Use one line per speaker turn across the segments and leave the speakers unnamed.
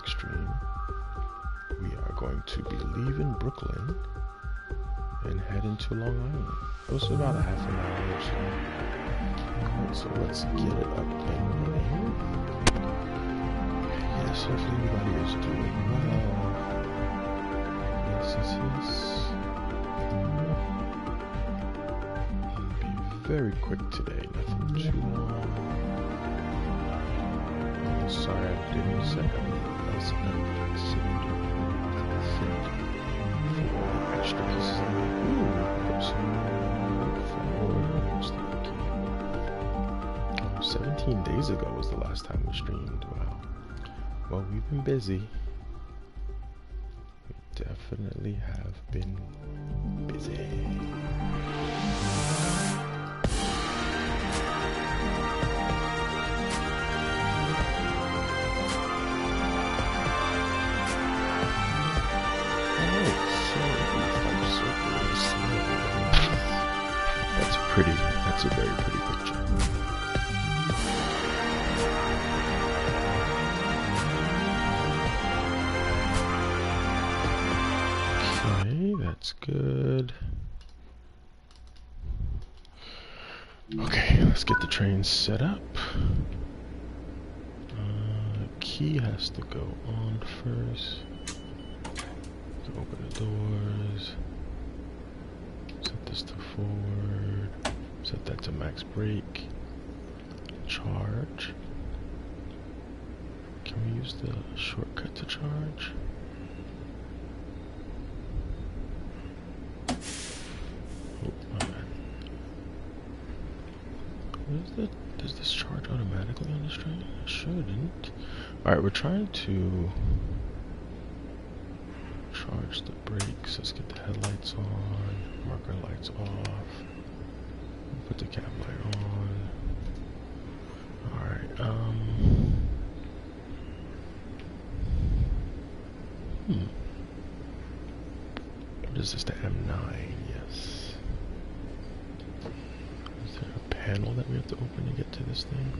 Extreme, we are going to be leaving Brooklyn and heading to Long Island. It was about a half an hour or so. Alright, so let's get it up and running. Yes, hopefully everybody is doing well. Yes. Be very quick today, nothing too long. Sorry, I didn't say everything else for the extra pieces. Ooh, got some forward. 17 days ago was the last time we streamed. Wow. Well, we've been busy. We definitely have been busy. That's a very pretty picture. Okay, that's good. Okay, let's get the train set up. Key has to go on first. To open the doors. Set this to forward. Set that to max brake. Charge. Can we use the shortcut to charge? Oh, my bad. Does this charge automatically on this train? It shouldn't. Alright, we're trying to charge the brakes. Let's get the headlights on. Marker lights off. Put the cab light on. Alright, What is this, the M9? Yes. Is there a panel that we have to open to get to this thing?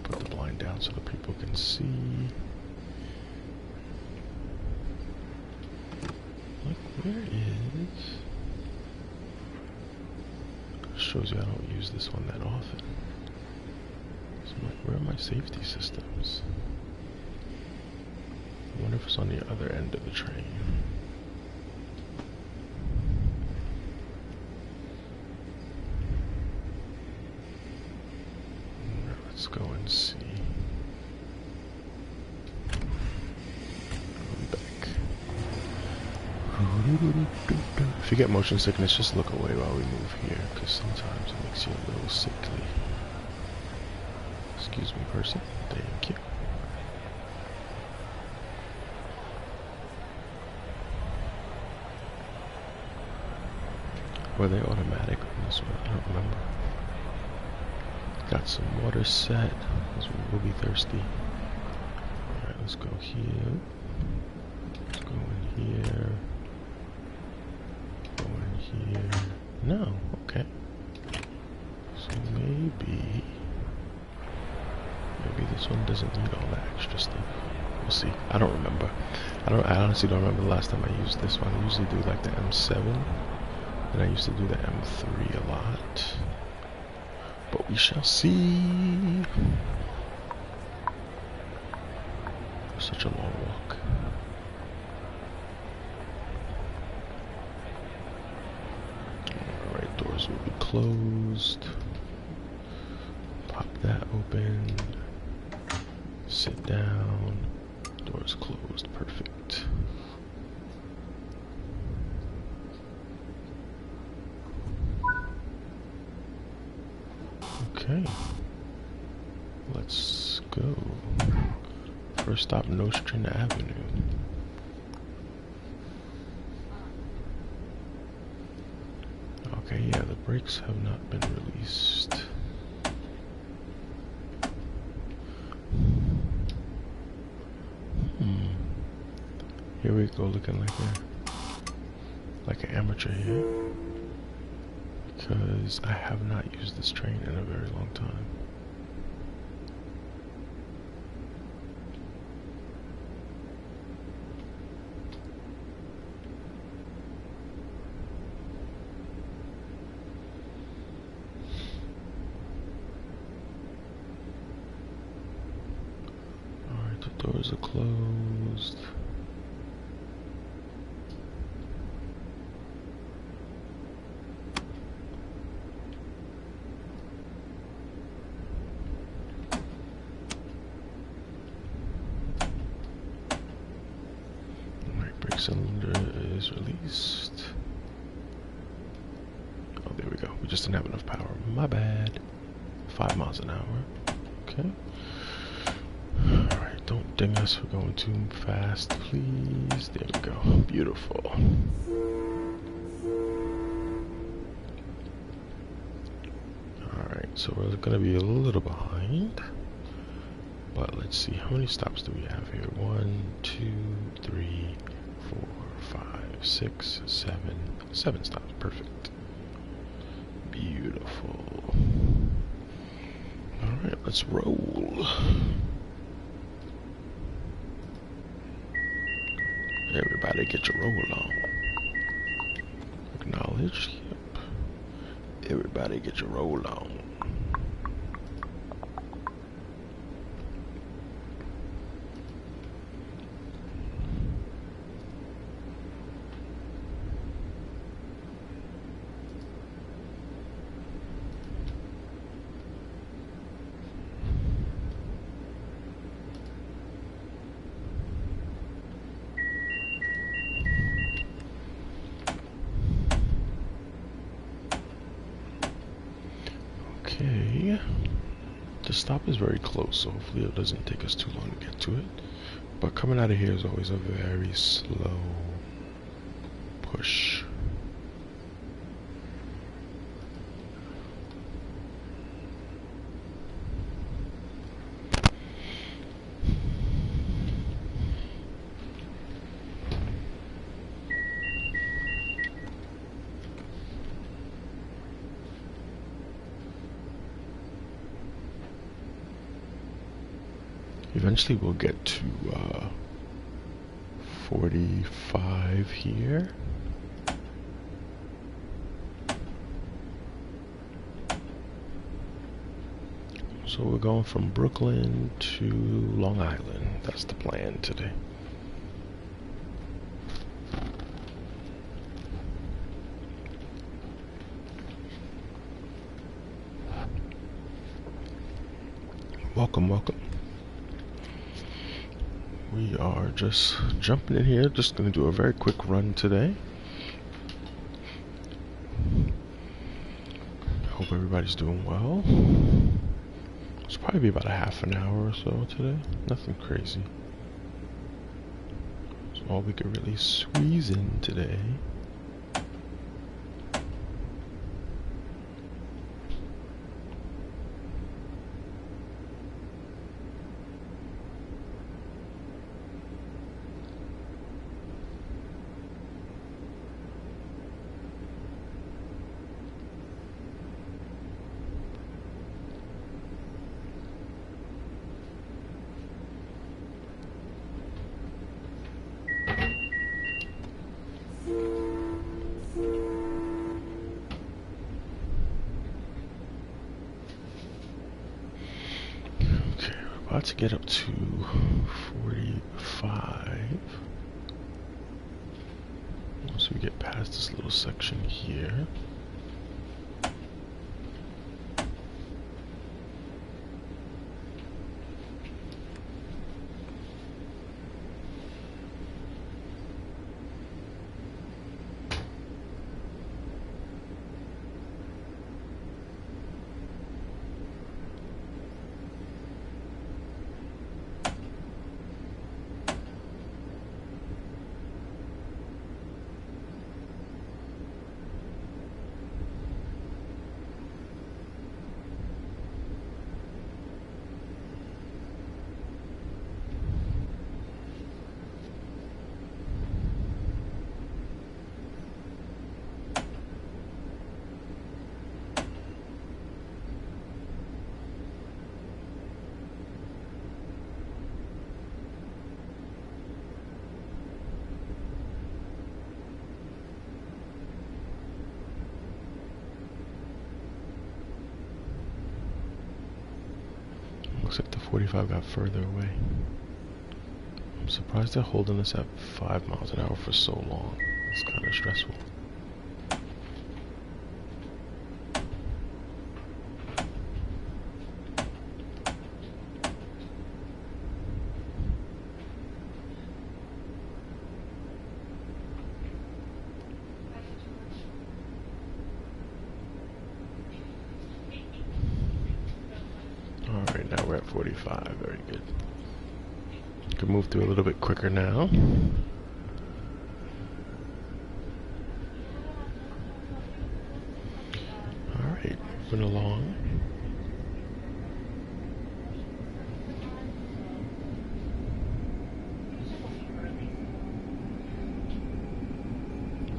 Put the blind down so the people can see. Like, where is... Shows you I don't use this one that often. So I'm like, where are my safety systems? I wonder if it's on the other end of the train. Let's go and see. I'm back. If you get motion sickness, just look away while we move here, because sometimes it makes you a little sickly. Excuse me, person. Thank you. Were they automatic on this one? I don't remember. Got some water set, because we will be thirsty. Alright, let's go here. Let's go in here. Go in here. No, okay. So maybe this one doesn't need all that extra stuff. We'll see. I don't remember. I honestly don't remember the last time I used this one. I usually do like the M7. And I used to do the M3 a lot. But we shall see. Such a long walk. Alright, doors will be closed. Pop that open. Sit down. Doors closed. Perfect. Okay, let's go. First stop, Nostrand Avenue. Okay, yeah, the brakes have not been released. Here we go, looking like an amateur here. Because I have not used this train in a very long time. Doors are closed. Alright, brake cylinder is released. Oh, there we go. We just didn't have enough power. My bad. 5 miles an hour. Okay. Alright, don't ding us for going too fast, please. There we go. Beautiful. Alright, so we're gonna be a little behind. But let's see, how many stops do we have here? 1, 2, 3, 4, 5, 6, 7. 7 stops. Perfect. Beautiful. Alright, let's roll. Everybody get your roll on. Acknowledge. Yep. Everybody get your roll on. Okay, the stop is very close, so hopefully it doesn't take us too long to get to it. But coming out of here is always a very slow push. Eventually we'll get to 45 here. So we're going from Brooklyn to Long Island. That's the plan today. Welcome, welcome. We are just jumping in here, just going to do a very quick run today. Hope everybody's doing well. It's probably be about a half an hour or so today. Nothing crazy. It's all we could really squeeze in today. About to get up to 45. Once we get past this little section here. Looks like the 45 got further away. surprised they're holding us at 5 miles an hour for so long. It's kind of stressful. Alright, now we're at 45. Very good. Can move through a little bit quicker now. Alright, moving along.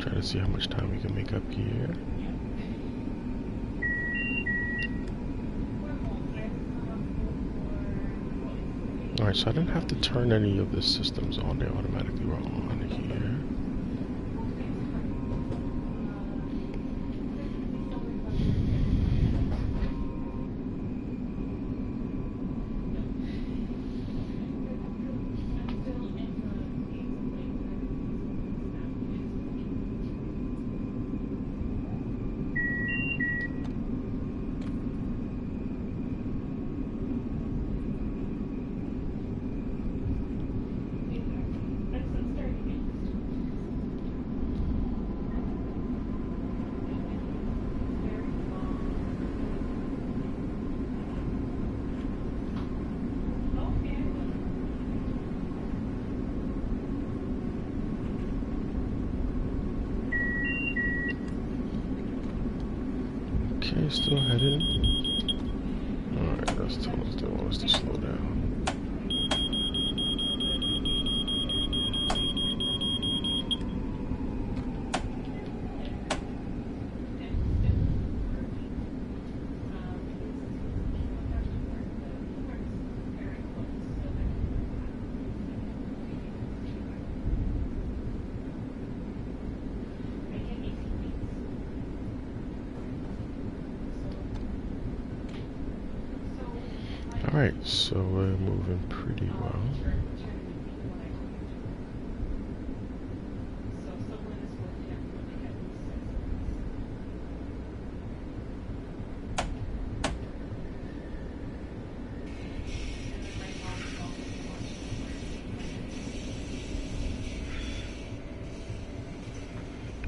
Try to see how much time we can make up here. Alright, so I didn't have to turn any of the systems on. They automatically were on here. Okay, still heading. Alright, that's telling us they want us to slow down. Alright, so we're moving pretty well.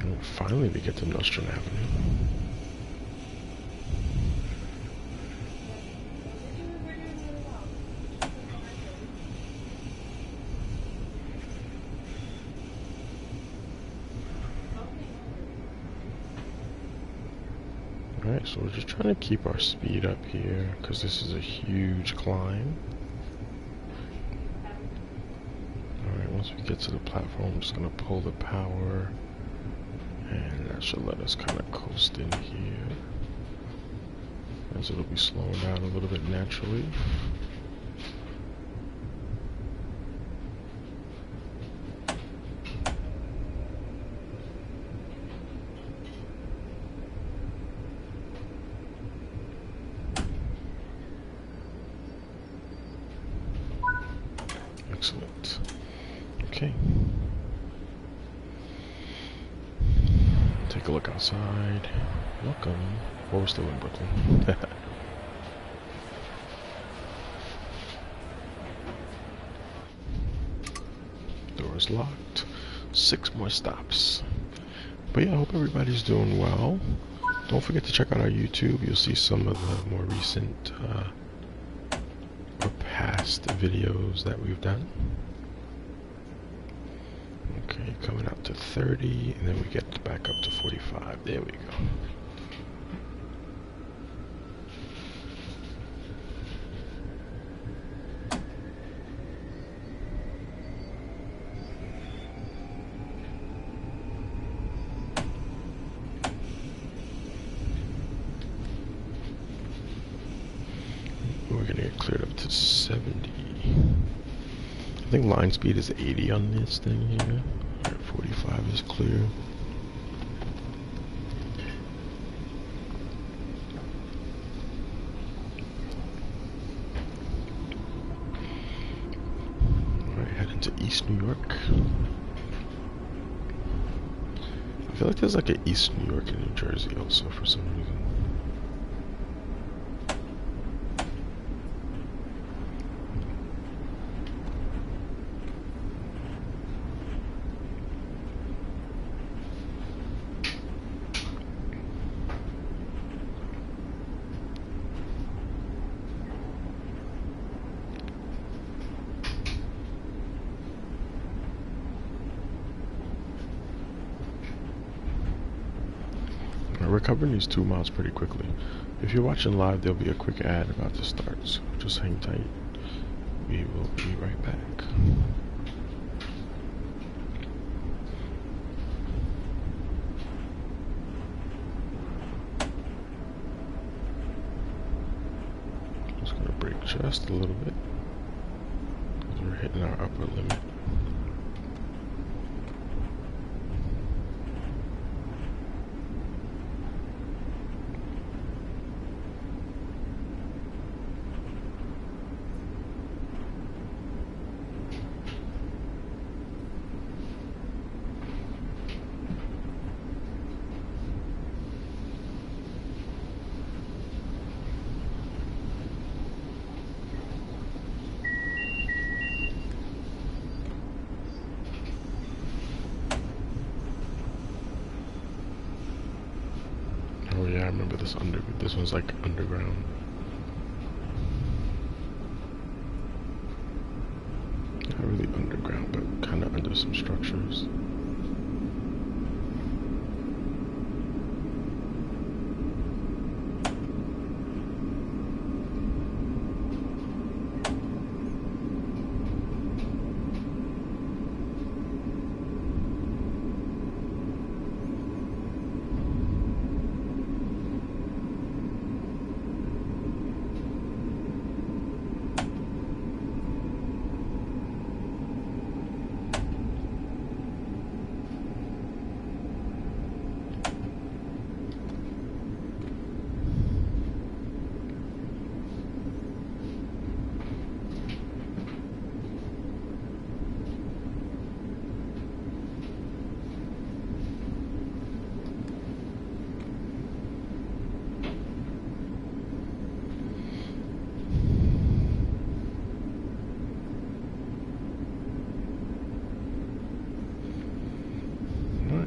And finally we get to Nostrand Avenue. Alright, so we're just trying to keep our speed up here, because this is a huge climb. Alright, once we get to the platform, I'm just going to pull the power, and that should let us kind of coast in here, as it'll be slowing down a little bit naturally. Excellent. Okay. Take a look outside. Welcome. Well, we're still in Brooklyn. Door's locked. 6 more stops. But yeah, I hope everybody's doing well. Don't forget to check out our YouTube. You'll see some of the more recent or past videos that we've done. Okay, coming out to 30, and then we get back up to 45. There we go. We're gonna get cleared up to 70. I think line speed is 80 on this thing here. Alright, 45 is clear. Alright, heading to East New York. I feel like there's like an East New York and New Jersey also for some reason. We're covering these 2 miles pretty quickly. If you're watching live, there'll be a quick ad about to start, so just hang tight. We will be right back. Just gonna brake just a little bit, because we're hitting our upper limit. Oh yeah, I remember this this one's like underground. Not really underground, but kind of under some structures.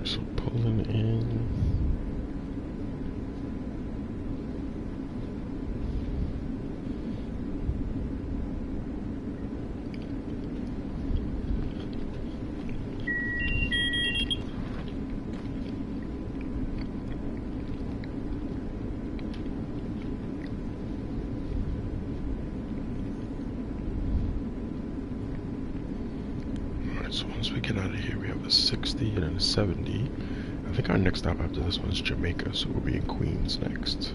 So pulling in. Alright, so once we get out of here, we have a 60 and then a 70. I think our next stop after this one is Jamaica, so we'll be in Queens next.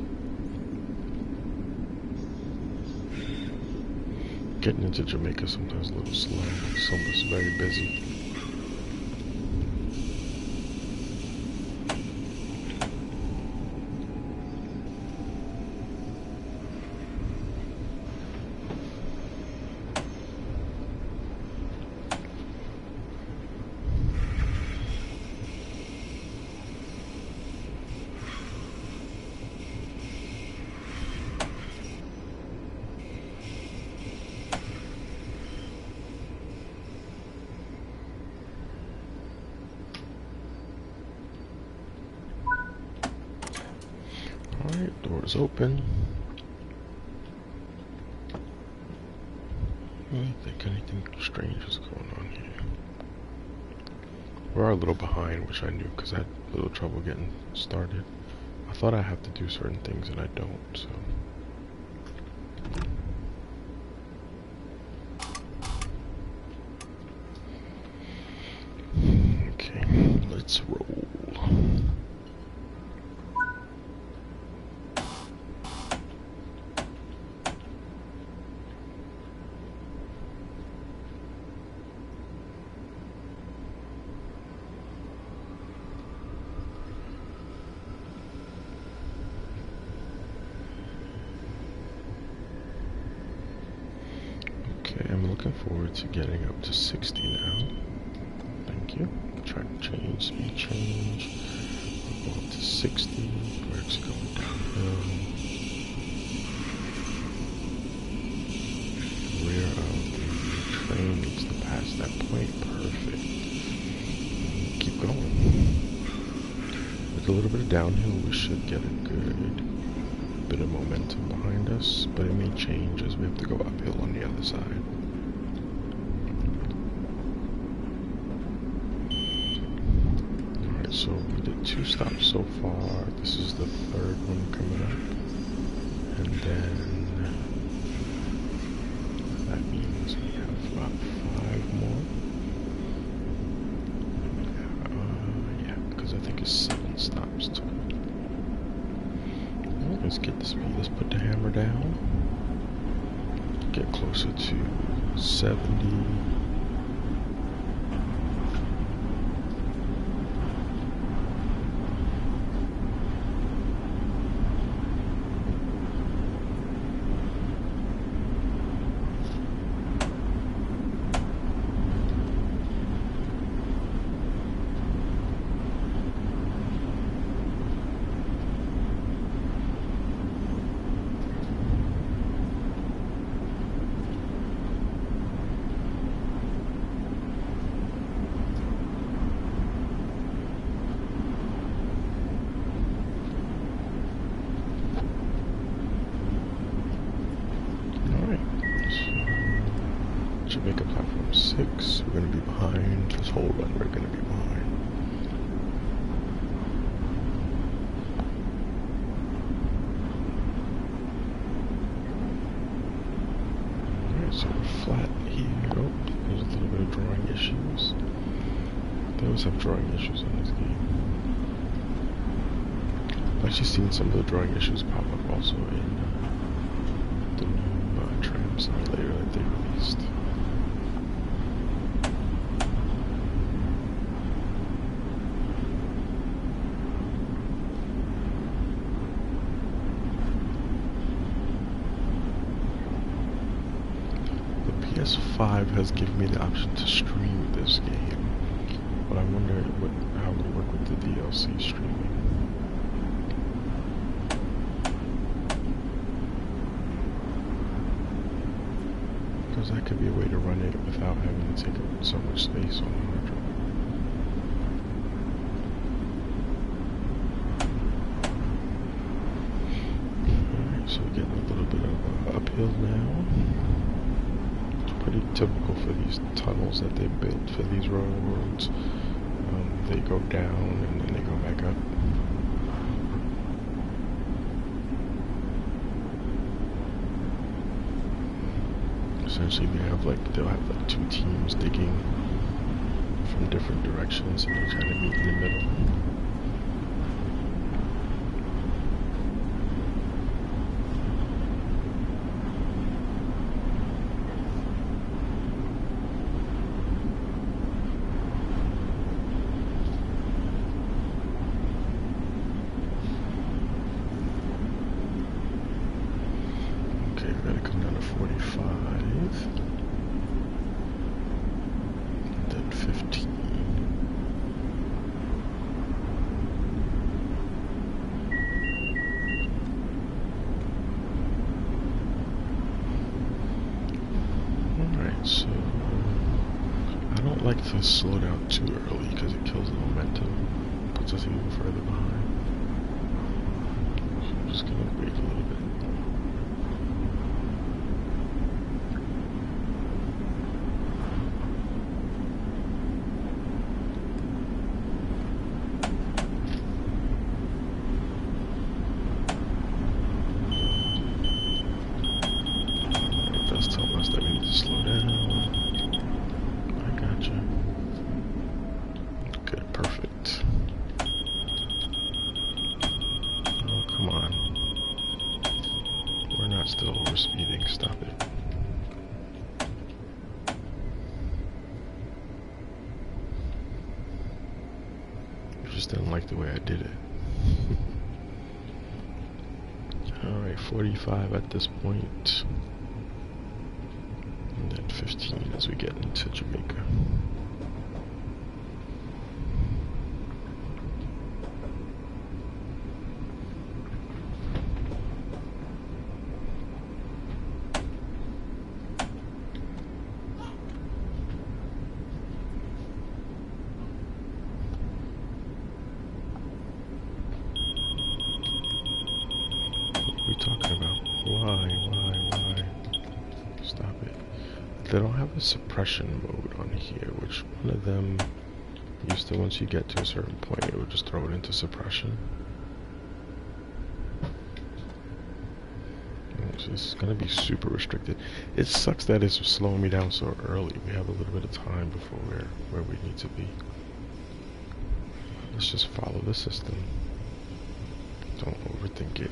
Getting into Jamaica sometimes a little slow. It's very busy. Alright, doors open. I don't think anything strange is going on here. We're a little behind, which I knew because I had a little trouble getting started. I thought I have to do certain things and I don't, so. Okay, let's roll. I'm looking forward to getting up to 60 now. Thank you. Track change, speed change. We'll go up to 60. Brakes going downhill. The rear of the train needs to pass that point. Perfect. Keep going. With a little bit of downhill, we should get a good bit of momentum behind us, but it may change as we have to go uphill on the other side. Alright, so we did 2 stops so far. This is the 3rd one coming up. And then that means we have about 5 more. Yeah, because I think it's 7 stops too. Let's get the speed. Let's put the hammer down. Get closer to 70. Jamaica platform 6, we're going to be behind. This whole run, we're going to be behind. Alright, so we're flat here. Oh, there's a little bit of drawing issues. They always have drawing issues in this game. I've actually seen some of the drawing issues pop up also in the new tram simulator that they released. PS5 has given me the option to stream this game, but I wonder how it would work with the DLC streaming. Because that could be a way to run it without having to take up so much space on the hard drive. Alright, so we're getting a little bit of uphill now. Pretty typical for these tunnels that they built for these railroads. They go down and then they go back up. Essentially, they'll have like 2 teams digging from different directions, and they're trying to meet in the middle. We're gonna come down to 45, then 15. Alright, so I don't like to slow down too early because it kills the momentum, puts us even further behind. So I'm just gonna wait a little bit. Slow down. I gotcha. Okay, perfect. Oh, come on. We're not still over speeding. Stop it. I just didn't like the way I did it. Alright, 45 at this point. And then 50. as we get into Jamaica. They don't have a suppression mode on here, which one of them used to, once you get to a certain point, it would just throw it into suppression. So this is going to be super restricted. It sucks that it's slowing me down so early. We have a little bit of time before we're where we need to be. Let's just follow the system. Don't overthink it.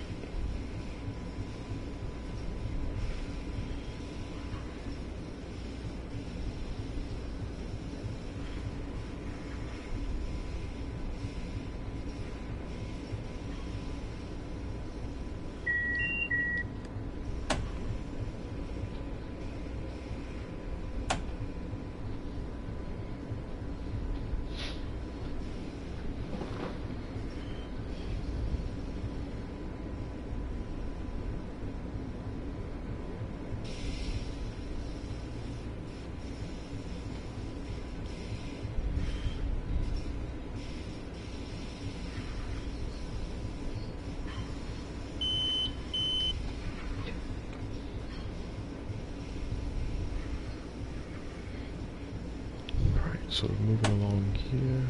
So we're moving along here.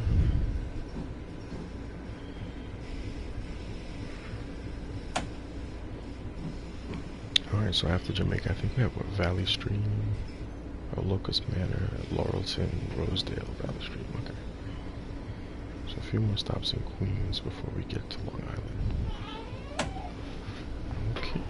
Alright, so after Jamaica, I think we have what, Valley Stream, Locust Manor, Laurelton, Rosedale, Valley Stream. Okay. So a few more stops in Queens before we get to Long Island. Okay.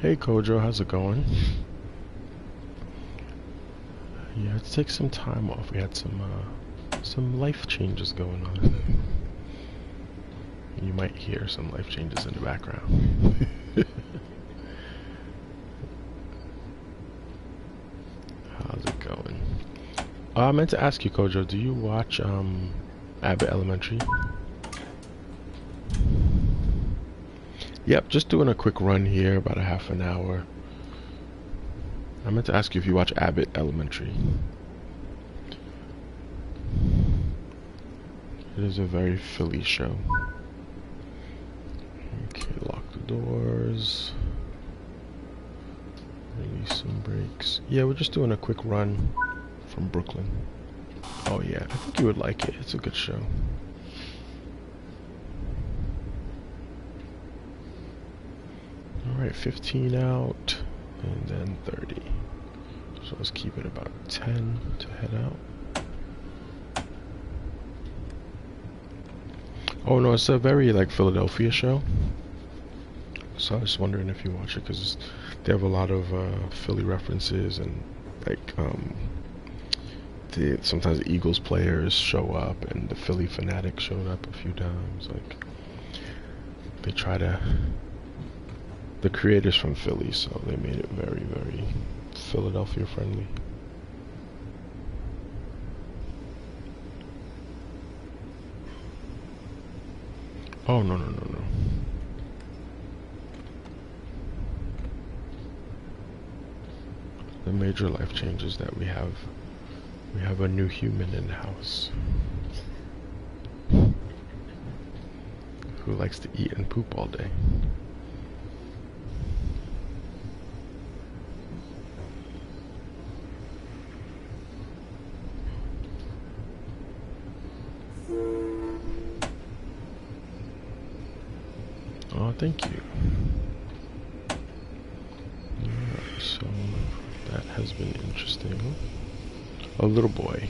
Hey Kojo, how's it going? Yeah, had to take some time off. We had some life changes going on. You might hear some life changes in the background. How's it going? I meant to ask you, Kojo, do you watch Abbott Elementary? Yep, just doing a quick run here, about a half an hour. I meant to ask you if you watch Abbott Elementary. It is a very Philly show. Okay, lock the doors. Release some brakes. Yeah, we're just doing a quick run from Brooklyn. Oh yeah, I think you would like it. It's a good show. Alright, 15 out, and then 30. So let's keep it about 10 to head out. Oh no, it's a very like Philadelphia show. So I was wondering if you watch it, because they have a lot of Philly references, and like sometimes the Eagles players show up, and the Philly Fanatics showed up a few times. Like they try to. The creators from Philly, so they made it very, very Philadelphia friendly. Oh, no. The major life changes that we have We have a new human in the house who likes to eat and poop all day. Oh, thank you. Yeah, so that has been interesting. A little boy.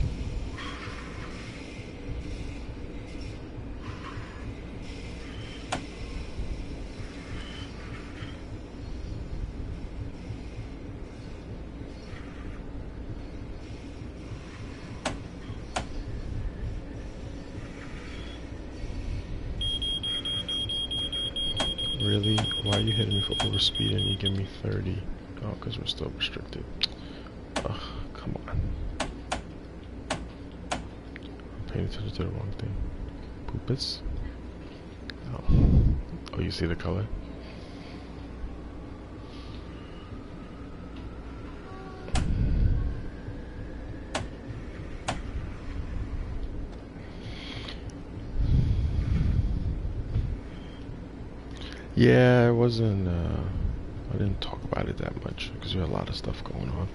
Really? Why are you hitting me for overspeed and you give me 30? Oh, because we're still restricted. Ugh, come on. I'm paying attention to the wrong thing. Poopus? Oh. Oh, you see the color? Yeah, it wasn't, I didn't talk about it that much because there had a lot of stuff going on.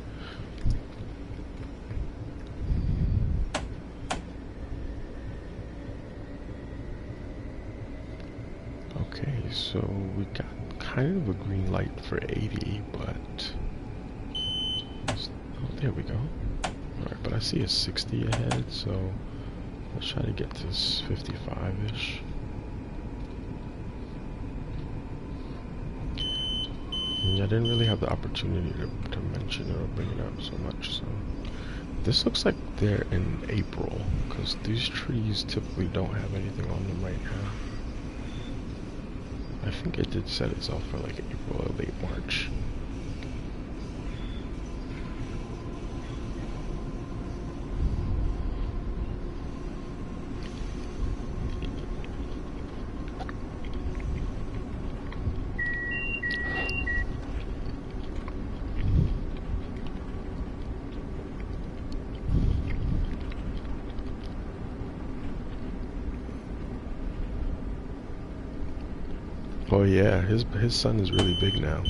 Okay, so we got kind of a green light for 80, but... Oh, there we go. Alright, but I see a 60 ahead, so let's try to get this 55-ish. I didn't really have the opportunity to mention it or bring it up so much, so... This looks like they're in April, because these trees typically don't have anything on them right now. I think it did set itself for like April or late March. Oh yeah, his son is really big now.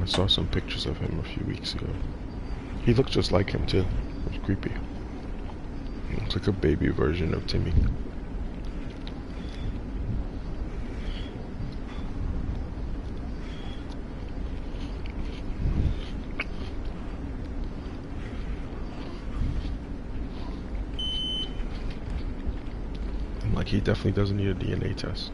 I saw some pictures of him a few weeks ago. He looks just like him too. It's creepy. Looks like a baby version of Timmy. Like he definitely doesn't need a DNA test.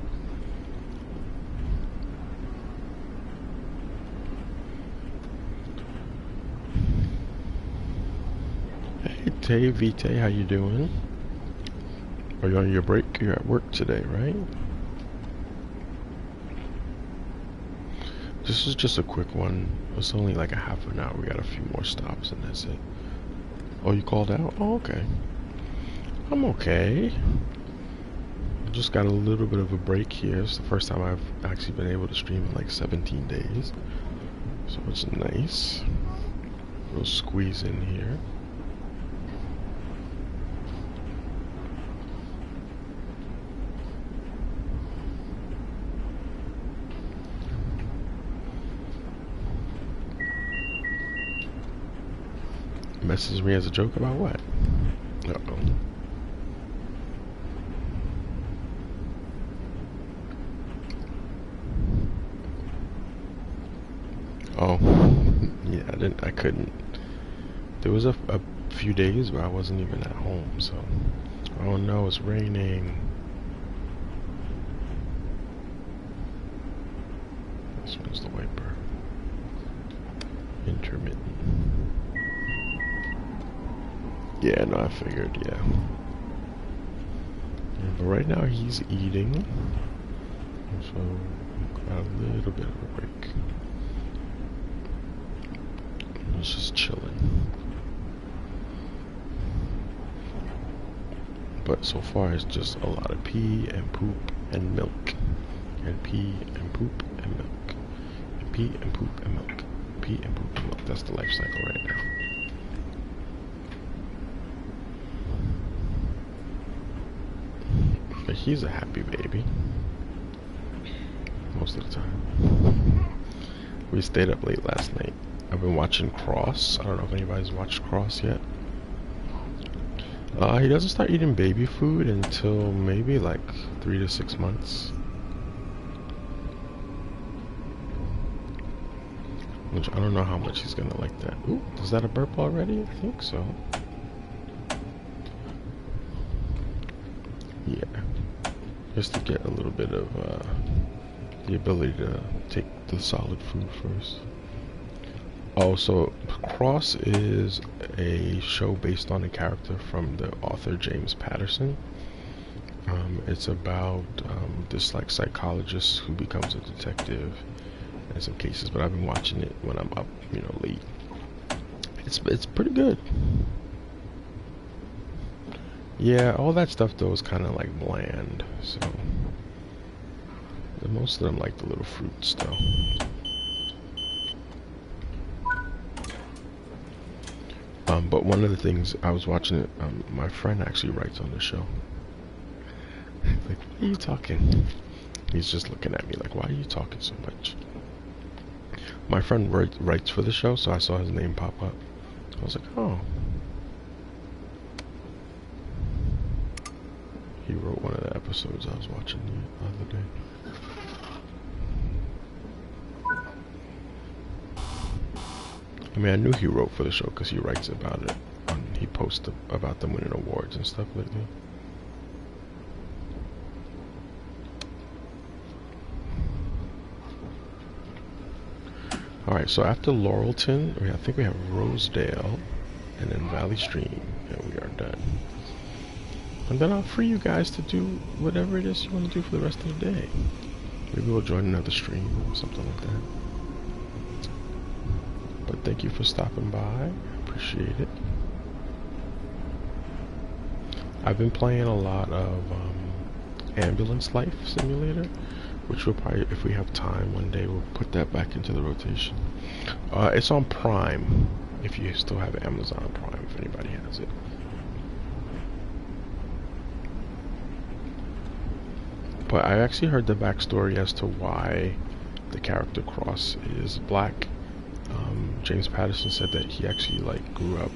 Hey Vite, how you doing? Are you on your break? You're at work today, right? This is just a quick one. It's only like a half an hour. We got a few more stops and that's it. Oh, you called out? Oh, okay. I'm okay. Just got a little bit of a break here. It's the first time I've actually been able to stream in like 17 days. So it's nice. We'll squeeze in here. Message me as a joke about what? Uh-oh. Oh, yeah, I couldn't. There was a few days where I wasn't even at home, so. Oh no, it's raining. This one's the wiper. Intermittent. Yeah, no, I figured, yeah. But right now he's eating. So, got a little bit of a break. He's just chilling. But so far it's just a lot of pee and poop and milk. And pee and poop and milk. And pee and poop and milk. Pee and poop and milk. That's the life cycle right now. He's a happy baby most of the time. We stayed up late last night. I've been watching Cross. I don't know if anybody's watched Cross yet. He doesn't start eating baby food until maybe like 3 to 6 months. Which I don't know how much he's gonna like that. Ooh, is that a burp already? I think so. Yeah. Just to get a little bit of the ability to take the solid food first. Oh, so Cross is a show based on a character from the author James Patterson. It's about this like psychologist who becomes a detective in some cases, but I've been watching it when I'm up, late. It's pretty good. Yeah, all that stuff though is kind of like bland, so most of them like the little fruits though. But one of the things I was watching it, my friend actually writes on the show. Like, why are you talking? He's just looking at me like, why are you talking so much? My friend writes for the show, so I saw his name pop up. I was like, oh. He wrote one of the episodes I was watching the other day. I mean, I knew he wrote for the show because he writes about it. He posts about them winning awards and stuff lately. Alright, so after Laurelton, I think we have Rosedale, and then Valley Stream, and we are done. And then I'll free you guys to do whatever it is you want to do for the rest of the day. Maybe we'll join another stream or something like that. But thank you for stopping by. Appreciate it. I've been playing a lot of Ambulance Life Simulator, which we'll probably, if we have time one day, we'll put that back into the rotation. It's on Prime, if you still have Amazon Prime, if anybody has it. But I actually heard the backstory as to why the character Cross is black. James Patterson said that he actually grew up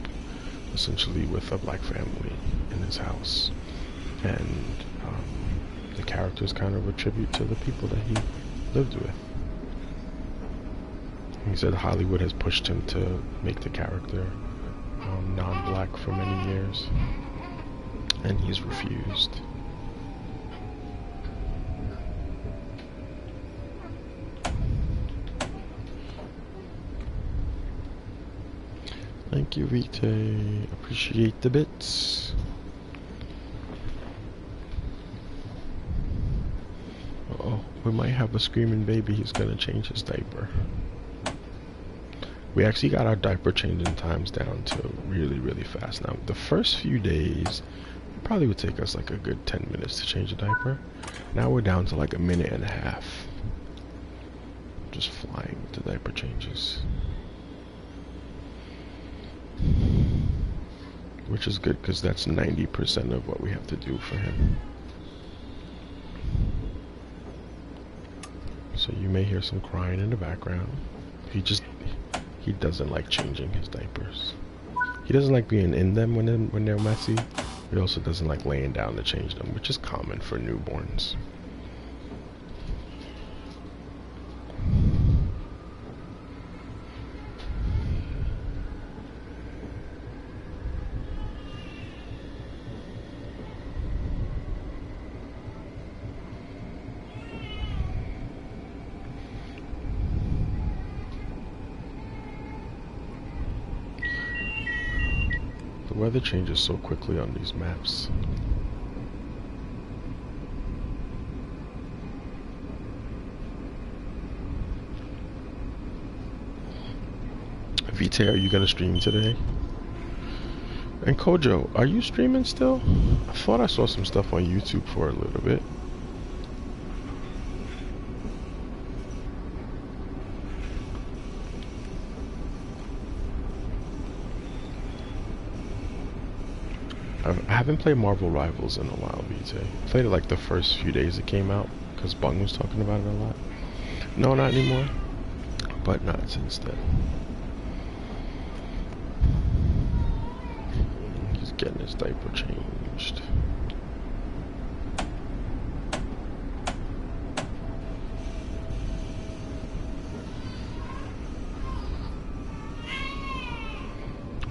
essentially with a black family in his house, and the character is kind of a tribute to the people that he lived with. He said Hollywood has pushed him to make the character non-black for many years, and he's refused. Thank you, Vite. Appreciate the bits. Uh-oh, we might have a screaming baby. He's gonna change his diaper. We actually got our diaper changing times down to really, really fast. Now, the first few days, it probably would take us like a good 10 minutes to change a diaper. Now we're down to like a minute and a half. Just flying with the diaper changes. Which is good because that's 90% of what we have to do for him. So you may hear some crying in the background. He doesn't like changing his diapers. He doesn't like being in them when they're messy. He also doesn't like laying down to change them, which is common for newborns. The weather changes so quickly on these maps. Vite, are you gonna stream today? And Kojo, are you streaming still? I thought I saw some stuff on YouTube for a little bit. I haven't played Marvel Rivals in a while, BJ. Played it like the first few days it came out, because Bung was talking about it a lot. No, not anymore, but not since then. He's getting his diaper changed.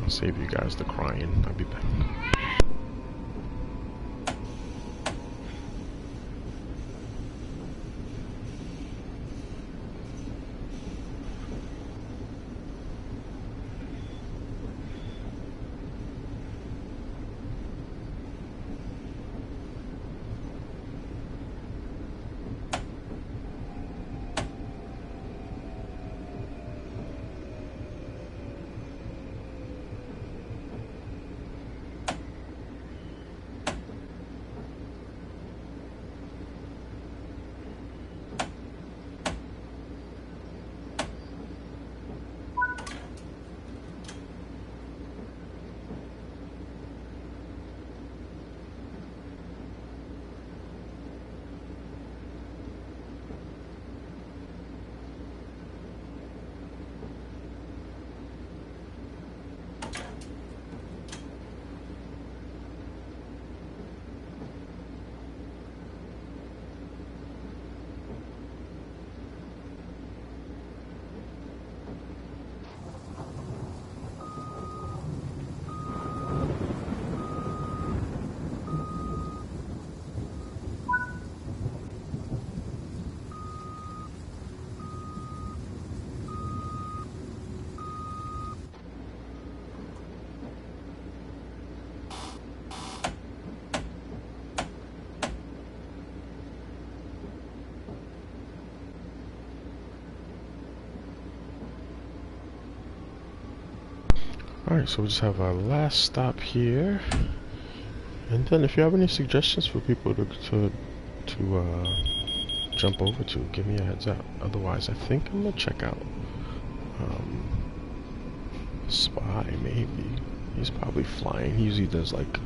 I'll save you guys the crying. I'll be back. Alright, so we just have our last stop here. And then if you have any suggestions for people to jump over to, give me a heads up. Otherwise, I think I'm gonna check out Spy, maybe. He's probably flying. He usually does like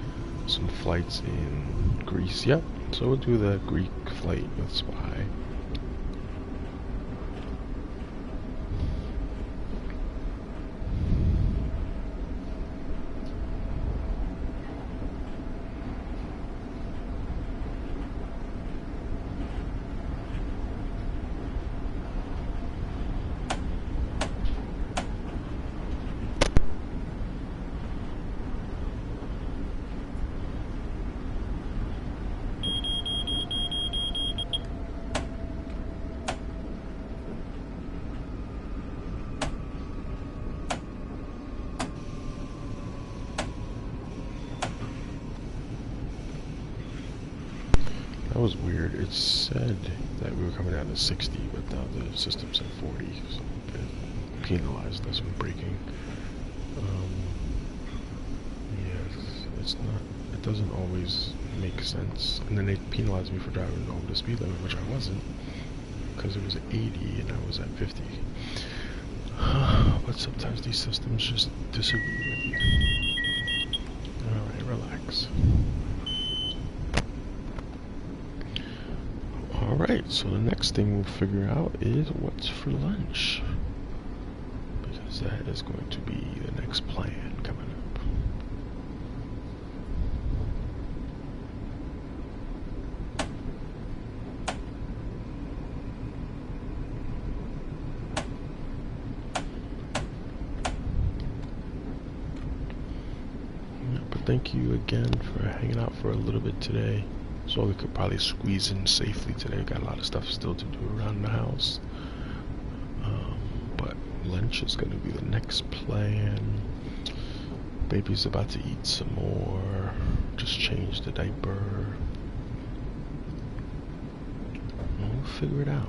some flights in Greece. Yep, so we'll do the Greek flight with Spy. That was weird. It said that we were coming down to 60, but now the system said 40, so it penalized us with braking. Yes, it's not. It doesn't always make sense. And then they penalized me for driving over the speed limit, which I wasn't, because it was at 80 and I was at 50. But sometimes these systems just disagree with you. Alright, relax. Alright, so the next thing we'll figure out is what's for lunch. Because that is going to be the next plan coming up. Yeah, but thank you again for hanging out for a little bit today. So we could probably squeeze in safely today. Got a lot of stuff still to do around the house. But lunch is going to be the next plan. Baby's about to eat some more. Just change the diaper. We'll figure it out.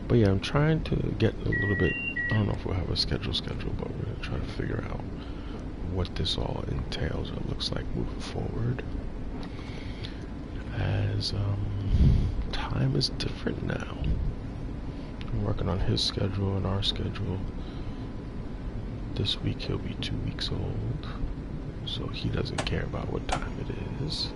But yeah, I'm trying to get a little bit, I don't know if we'll have a schedule, but we're going to try to figure out what this all entails or looks like moving forward. As time is different now. I'm working on his schedule and our schedule. This week he'll be 2 weeks old, so he doesn't care about what time it is.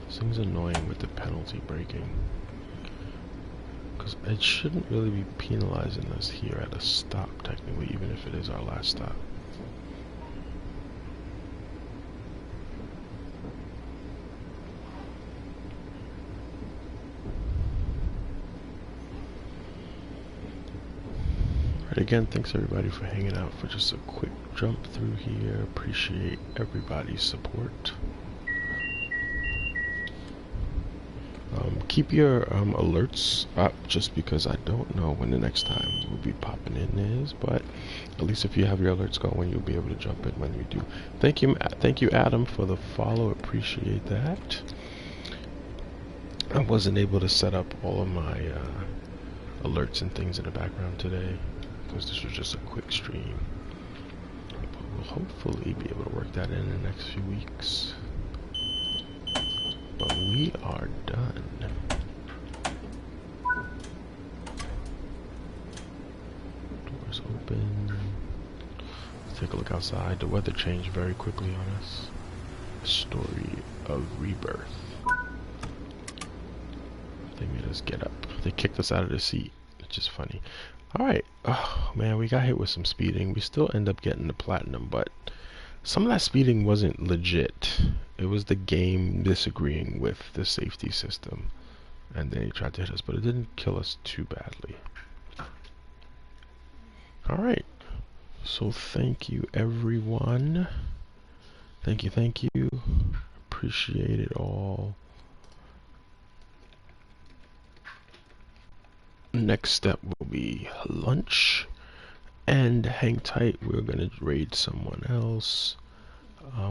This thing's annoying with the penalty braking, because it shouldn't really be penalizing us here at a stop, technically, even if it is our last stop. Again, thanks everybody for hanging out for just a quick jump through here. Appreciate everybody's support. Keep your alerts up, just because I don't know when the next time we'll be popping in is, but at least if you have your alerts going, you'll be able to jump in when we do. Thank you Adam for the follow, appreciate that. I wasn't able to set up all of my alerts and things in the background today, because this was just a quick stream, but we'll hopefully be able to work that in the next few weeks. But we are done. Doors open. Let's take a look outside. The weather changed very quickly on us. Story of rebirth. They made us get up. They kicked us out of the seat, which is funny. Alright, oh man, we got hit with some speeding. We still end up getting the platinum, but some of that speeding wasn't legit. It was the game disagreeing with the safety system, and they tried to hit us, but it didn't kill us too badly. Alright, so thank you everyone. Thank you. Appreciate it all. Next step will be lunch, and hang tight, we're gonna raid someone else.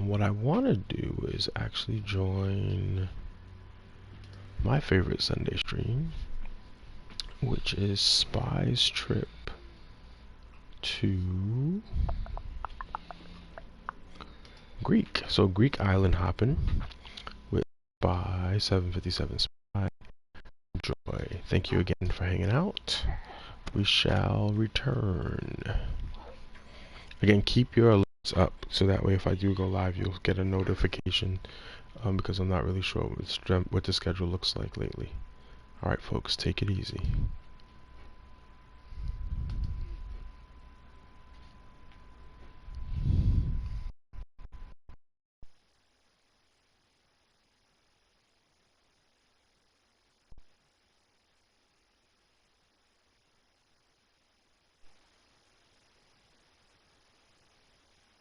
What I want to do is actually join my favorite Sunday stream, which is Spy's trip to Greek. So Greek island hopping with Spy 757 Spy. Enjoy. Thank you again for hanging out. We shall return. Again, keep your alerts up, so that way if I do go live, you'll get a notification, because I'm not really sure what the schedule looks like lately. Alright folks, take it easy.